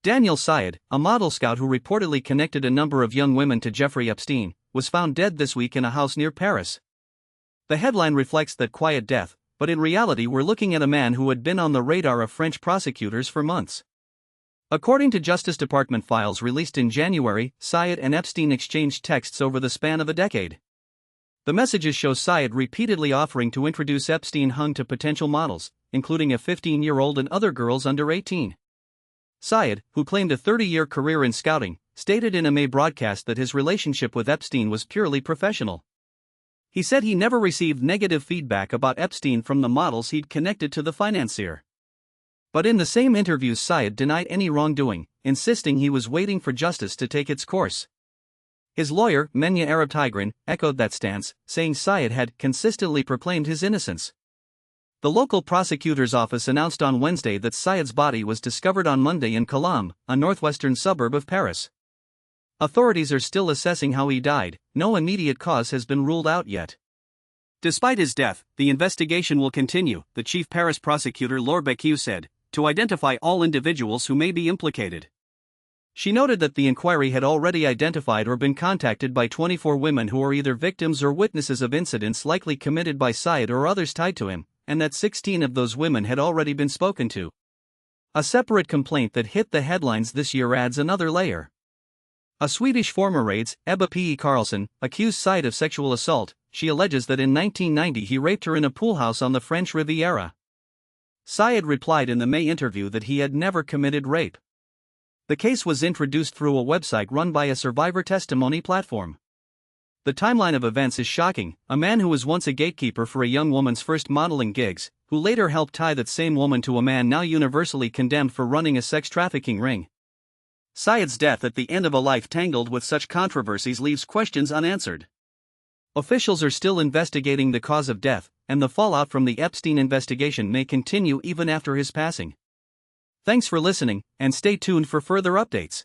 Daniel Siad, a model scout who reportedly connected a number of young women to Jeffrey Epstein, was found dead this week in a house near Paris. The headline reflects that quiet death, but in reality we're looking at a man who had been on the radar of French prosecutors for months. According to Justice Department files released in January, Siad and Epstein exchanged texts over the span of a decade. The messages show Siad repeatedly offering to introduce Epstein hung to potential models, including a 15-year-old and other girls under 18. Siad, who claimed a 30-year career in scouting, stated in a May broadcast that his relationship with Epstein was purely professional. He said he never received negative feedback about Epstein from the models he'd connected to the financier. But in the same interviews, Siad denied any wrongdoing, insisting he was waiting for justice to take its course. His lawyer, Menya Arab Tigran, echoed that stance, saying Siad had consistently proclaimed his innocence. The local prosecutor's office announced on Wednesday that Siad's body was discovered on Monday in Colombes, a northwestern suburb of Paris. Authorities are still assessing how he died. No immediate cause has been ruled out yet. Despite his death, the investigation will continue, the chief Paris prosecutor Laure Becquieu said, to identify all individuals who may be implicated. She noted that the inquiry had already identified or been contacted by 24 women who are either victims or witnesses of incidents likely committed by Siad or others tied to him, and that 16 of those women had already been spoken to. A separate complaint that hit the headlines this year adds another layer. A Swedish former raids, Ebba P. Karlsson, accused Siad of sexual assault. She alleges that in 1990 he raped her in a pool house on the French Riviera. Siad replied in the May interview that he had never committed rape. The case was introduced through a website run by a survivor testimony platform. The timeline of events is shocking. A man who was once a gatekeeper for a young woman's first modeling gigs, who later helped tie that same woman to a man now universally condemned for running a sex trafficking ring. Siad's death at the end of a life tangled with such controversies leaves questions unanswered. Officials are still investigating the cause of death, and the fallout from the Epstein investigation may continue even after his passing. Thanks for listening, and stay tuned for further updates.